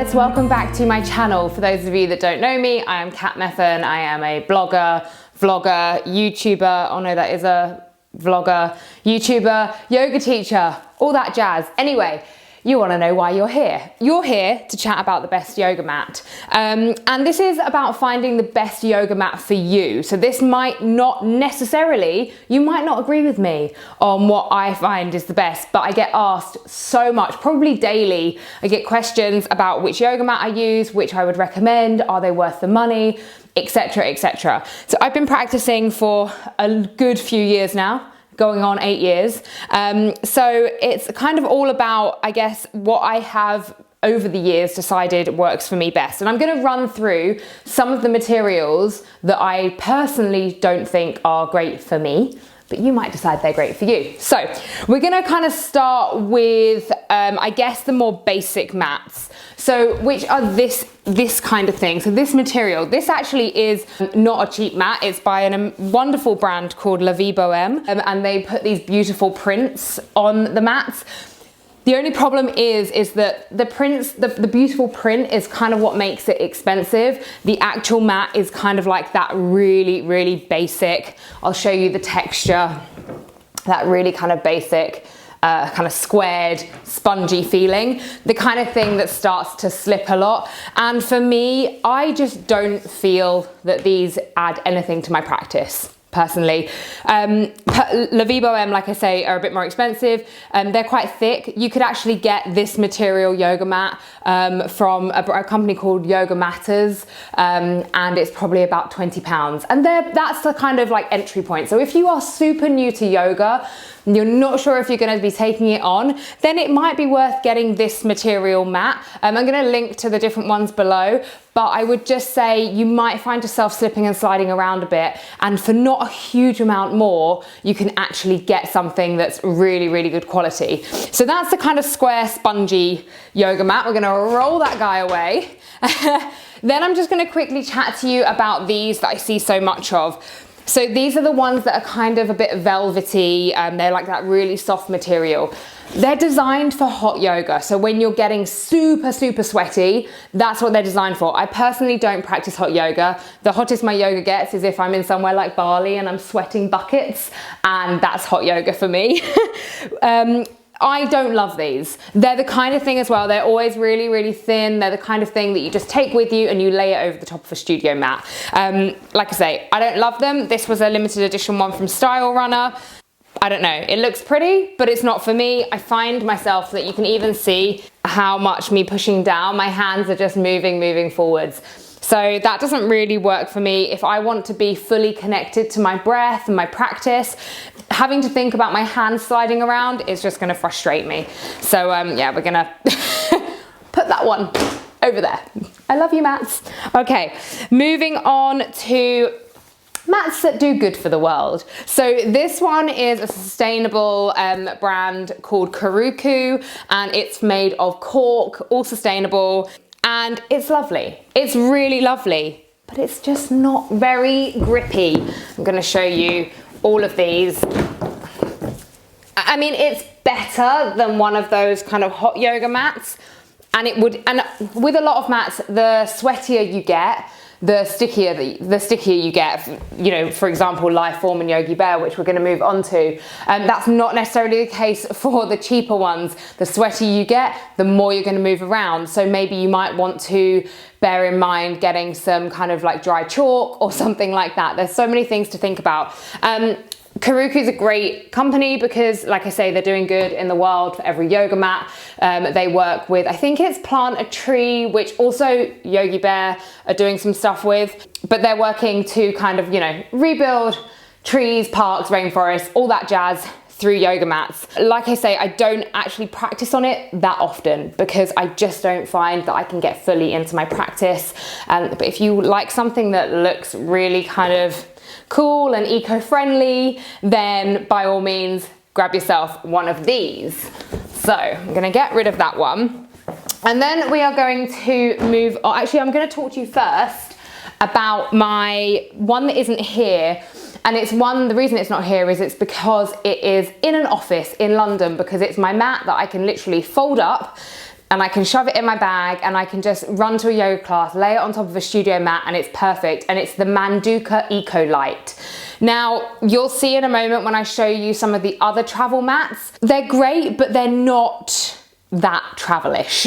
guys, welcome back to my channel. For those of you that don't know me, I am Kat Methan. I am a blogger, vlogger, YouTuber. Oh no, that is a vlogger, YouTuber, yoga teacher, all that jazz. Anyway, you want to know why you're here. You're here to chat about the best yoga mat. And this is about finding the best yoga mat for you. So this might not necessarily, you might not agree with me on what I find is the best, but I get asked so much, probably daily. I get questions about which yoga mat I use, which I would recommend, are they worth the money, etc., etc. So I've been practicing for a good few years now, going on 8 years. So it's kind of all about, I guess, what I have over the years decided works for me best. And I'm going to run through some of the materials that I personally don't think are great for me, but you might decide they're great for you. So we're going to kind of start with, I guess, the more basic mats. So which are this kind of thing. So this material, this actually is not a cheap mat. It's by a wonderful brand called La Vie Bohème, and they put these beautiful prints on the mats. The only problem is that the prints, the beautiful print is kind of what makes it expensive. The actual mat is kind of like that really, really basic. I'll show you the texture, that really kind of basic, kind of squared, spongy feeling, the kind of thing that starts to slip a lot. And for me, I just don't feel that these add anything to my practice, personally. La Vie Bohème, like I say, are a bit more expensive. They're quite thick. You could actually get this material yoga mat from a company called Yoga Matters, and it's probably about £20. And that's the kind of like entry point. So if you are super new to yoga, and you're not sure if you're going to be taking it on, then it might be worth getting this material mat. I'm going to link to the different ones below, but I would just say you might find yourself slipping and sliding around a bit, and for not a huge amount more, you can actually get something that's really, really good quality. So that's the kind of square, spongy yoga mat. We're going to roll that guy away. Then I'm just going to quickly chat to you about these that I see so much of. So these are the ones that are kind of a bit velvety, they're like that really soft material. They're designed for hot yoga, so when you're getting super, super sweaty, that's what they're designed for. I personally don't practice hot yoga. The hottest my yoga gets is if I'm in somewhere like Bali and I'm sweating buckets, and that's hot yoga for me. I don't love these. They're the kind of thing as well, they're always really, really thin. They're the kind of thing that you just take with you and you lay it over the top of a studio mat. Like I say, I don't love them. This was a limited edition one from Style Runner. I don't know, it looks pretty, but it's not for me. I find myself that you can even see how much me pushing down, my hands are just moving forwards. So that doesn't really work for me. If I want to be fully connected to my breath and my practice, having to think about my hands sliding around is just gonna frustrate me. So yeah, we're gonna put that one over there. I love you, mats. Okay, moving on to mats that do good for the world. So this one is a sustainable brand called Cuckoo, and it's made of cork, all sustainable. And it's lovely. It's really lovely, but it's just not very grippy. I'm gonna show you all of these. I mean, it's better than one of those kind of hot yoga mats. And with a lot of mats, the sweatier you get, the stickier you get. You know, for example, Lifeform and Yogi Bear, which we're going to move on to. That's not necessarily the case for the cheaper ones. The sweatier you get, the more you're going to move around. So maybe you might want to bear in mind getting some kind of like dry chalk or something like that. There's so many things to think about. Cuckoo is a great company because, like I say, they're doing good in the world for every yoga mat. They work with, I think it's Plant a Tree, which also Yogi Bear are doing some stuff with, but they're working to kind of, you know, rebuild trees, parks, rainforests, all that jazz through yoga mats. Like I say, I don't actually practice on it that often because I just don't find that I can get fully into my practice. But if you like something that looks really kind of cool and eco-friendly, then by all means grab yourself one of these. So I'm gonna get rid of that one, and then we are going to move on. Actually, I'm going to talk to you first about my one that isn't here. And it's one, the reason it's not here is it's because it is in an office in London, because it's my mat that I can literally fold up and I can shove it in my bag and I can just run to a yoga class, lay it on top of a studio mat, and it's perfect. And it's the Manduka Eco Light. Now, you'll see in a moment when I show you some of the other travel mats, they're great, but they're not that travelish.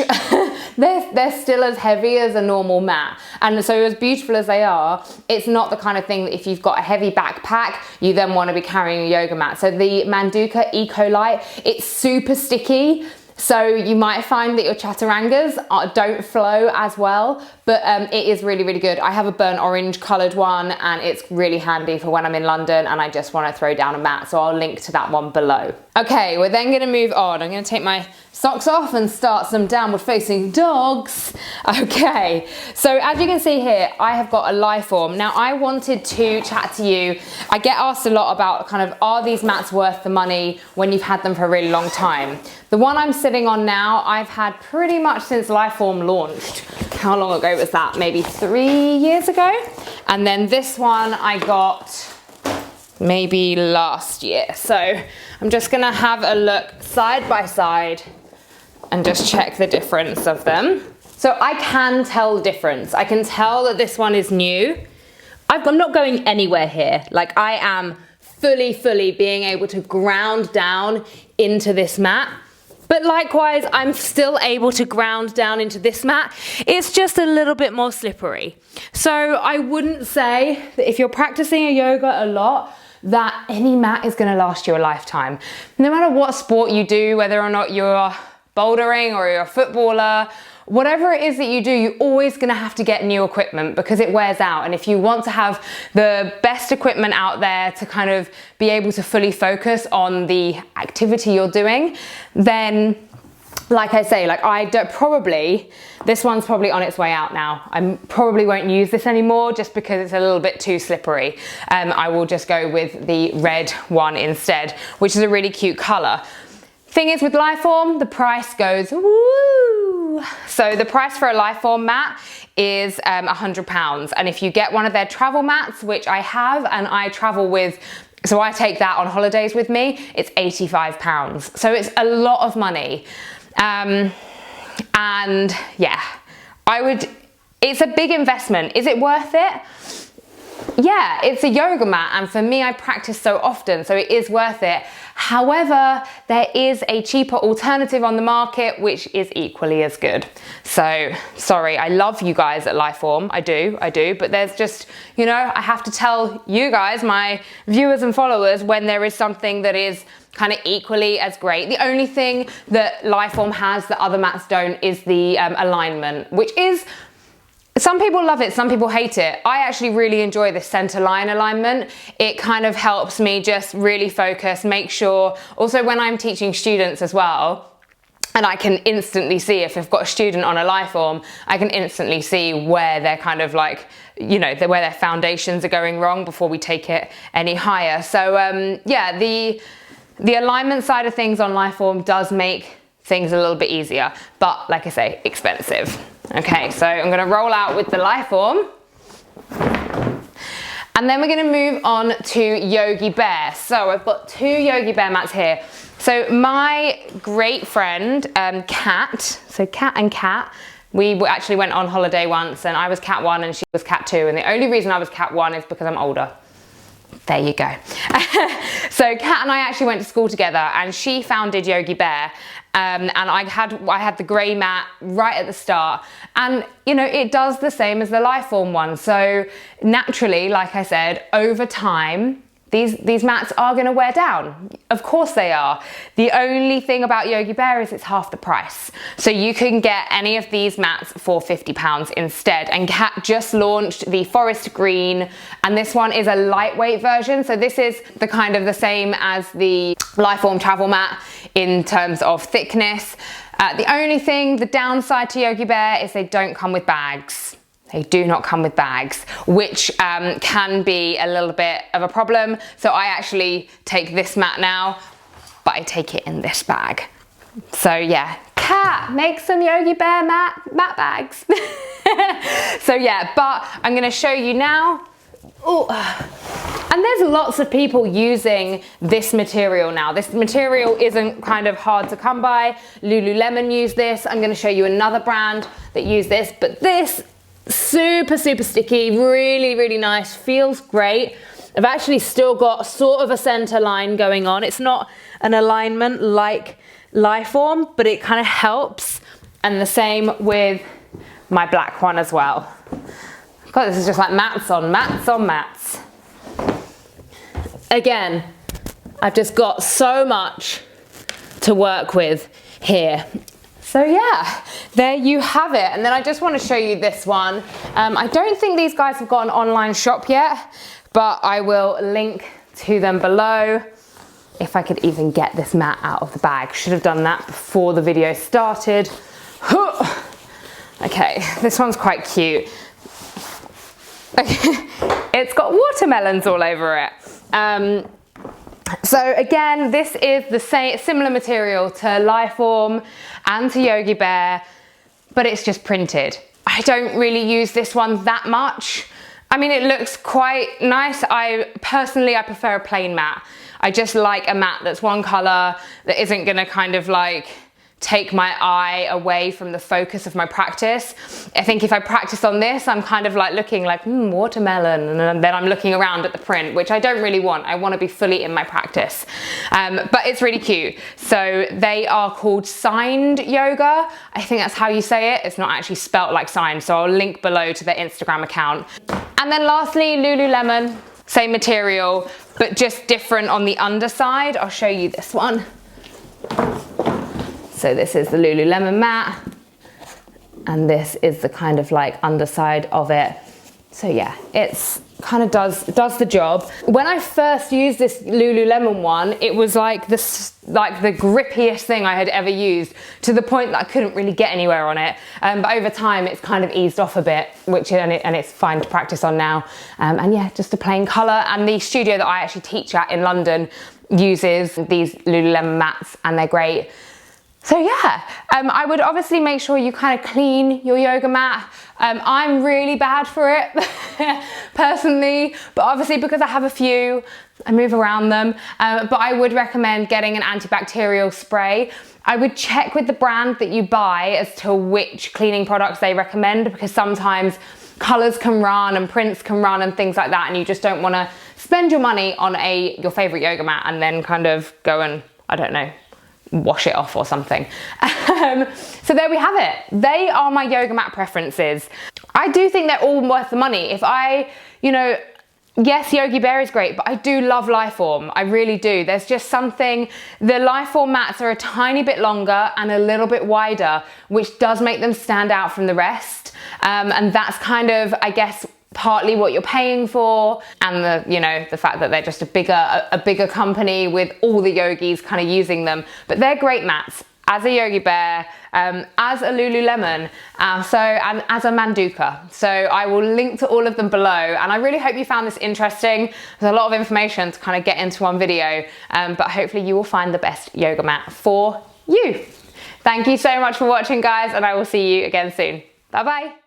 they're still as heavy as a normal mat. And so as beautiful as they are, it's not the kind of thing that if you've got a heavy backpack, you then want to be carrying a yoga mat. So the Manduka Eco Light, it's super sticky. So you might find that your chaturangas don't flow as well, but it is really, really good. I have a burnt orange coloured one and it's really handy for when I'm in London and I just want to throw down a mat. So I'll link to that one below. Okay, we're then going to move on. I'm going to take my socks off and start some downward facing dogs. Okay, so as you can see here, I have got a lie form. Now I wanted to chat to you. I get asked a lot about kind of, are these mats worth the money when you've had them for a really long time? The one I'm sitting on now, I've had pretty much since Lifeform launched. How long ago was that? Maybe 3 years ago? And then this one I got maybe last year. So I'm just gonna have a look side by side and just check the difference of them. So I can tell the difference. I can tell that this one is new. I'm not going anywhere here. Like I am fully being able to ground down into this mat. But likewise, I'm still able to ground down into this mat. It's just a little bit more slippery. So I wouldn't say that if you're practicing a yoga a lot, that any mat is gonna last you a lifetime. No matter what sport you do, whether or not you're bouldering or you're a footballer, whatever it is that you do, you're always gonna have to get new equipment because it wears out. And if you want to have the best equipment out there to kind of be able to fully focus on the activity you're doing, then like I say, like this one's probably on its way out now. I probably won't use this anymore just because it's a little bit too slippery. I will just go with the red one instead, which is a really cute color. Thing is with Lifeform, the price goes woo. So the price for a Lifeform mat is £100. And if you get one of their travel mats, which I have and I travel with, so I take that on holidays with me, it's £85. So it's a lot of money. And yeah, it's a big investment. Is it worth it? Yeah, it's a yoga mat, and for me, I practice so often, so it is worth it. However, there is a cheaper alternative on the market, which is equally as good. So, sorry, I love you guys at Lifeform, I do, but there's just, you know, I have to tell you guys, my viewers and followers, when there is something that is kind of equally as great. The only thing that Lifeform has that other mats don't is the alignment, which is, some people love it, some people hate it. I actually really enjoy the center line alignment. It kind of helps me just really focus, make sure, also when I'm teaching students as well, and I can instantly see if I've got a student on a Lifeform, I can instantly see where they're kind of like, you know, where their foundations are going wrong before we take it any higher. So yeah, the alignment side of things on Lifeform does make things a little bit easier, but like I say, expensive. Okay, so I'm gonna roll out with the Lifeform. And then we're gonna move on to Yogi Bear. So I've got 2 Yogi Bear mats here. So my great friend, Kat, so Kat and Kat, we actually went on holiday once and I was Cat 1 and she was Cat 2. And the only reason I was Cat 1 is because I'm older. There you go. So Kat and I actually went to school together and she founded Yogi Bear. And I had the grey mat right at the start, and you know, it does the same as the Lifeform one. So naturally, like I said, over time, these mats are going to wear down. Of course they are. The only thing about Yogi Bear is it's half the price. So you can get any of these mats for £50 instead. And Kat just launched the Forest Green, and this one is a lightweight version. So this is the kind of the same as the Lifeform travel mat in terms of thickness. The only thing, the downside to Yogi Bear is they don't come with bags. They do not come with bags, which can be a little bit of a problem. So I actually take this mat now, but I take it in this bag. So yeah, Kat, make some Yogi Bear mat bags. So yeah, but I'm gonna show you now. Ooh. And And there's lots of people using this material now. This material isn't kind of hard to come by. Lululemon use this. I'm going to show you another brand that use this, but this super, super sticky, really, really nice, feels great. I've actually still got sort of a center line going on. It's not an alignment like Lyform, but it kind of helps. And the same with my black one as well. God, this is just like mats on mats on mats. Again, I've just got so much to work with here. So yeah, there you have it. And then I just want to show you this one. I don't think these guys have got an online shop yet, but I will link to them below. If I could even get this mat out of the bag. Should have done that before the video started. Okay, this one's quite cute. It's got watermelons all over it. So again, this is the same, similar material to Lyform and to Yogi Bear, but it's just printed. I don't really use this one that much. I mean, it looks quite nice. I prefer a plain mat. I just like a mat that's one color, that isn't gonna kind of like take my eye away from the focus of my practice. I think if I practice on this, I'm kind of like looking like, watermelon, and then I'm looking around at the print, which I don't really want. I want to be fully in my practice. But it's really cute. So they are called Signed Yoga. I think that's how you say it. It's not actually spelt like signed, so I'll link below to their Instagram account. And then lastly, Lululemon, same material, but just different on the underside. I'll show you this one. So this is the Lululemon mat, and this is the kind of like underside of it. So yeah, it's kind of does the job. When I first used this Lululemon one, it was like the grippiest thing I had ever used, to the point that I couldn't really get anywhere on it. But over time, it's kind of eased off a bit, and it's fine to practice on now. And yeah, just a plain color. And the studio that I actually teach at in London uses these Lululemon mats, and they're great. So yeah, I would obviously make sure you kind of clean your yoga mat. I'm really bad for it, personally, but obviously because I have a few, I move around them. But I would recommend getting an antibacterial spray. I would check with the brand that you buy as to which cleaning products they recommend, because sometimes colors can run and prints can run and things like that, and you just don't want to spend your money on your favorite yoga mat and then kind of go and, I don't know, wash it off or something. So there we have it. They are my yoga mat preferences. I do think they're all worth the money. If yes, Yogi Bear is great, but I do love Lyform. I really do. There's just something, the Lyform mats are a tiny bit longer and a little bit wider, which does make them stand out from the rest. And that's kind of, I guess, partly what you're paying for, and the fact that they're just a bigger company with all the yogis kind of using them. But they're great mats, as a Yogi Bear, as a Lululemon, and as a Manduka. So I will link to all of them below, and I really hope you found this interesting. There's a lot of information to kind of get into one video, but hopefully you will find the best yoga mat for you. Thank you so much for watching, guys, and I will see you again soon. Bye bye.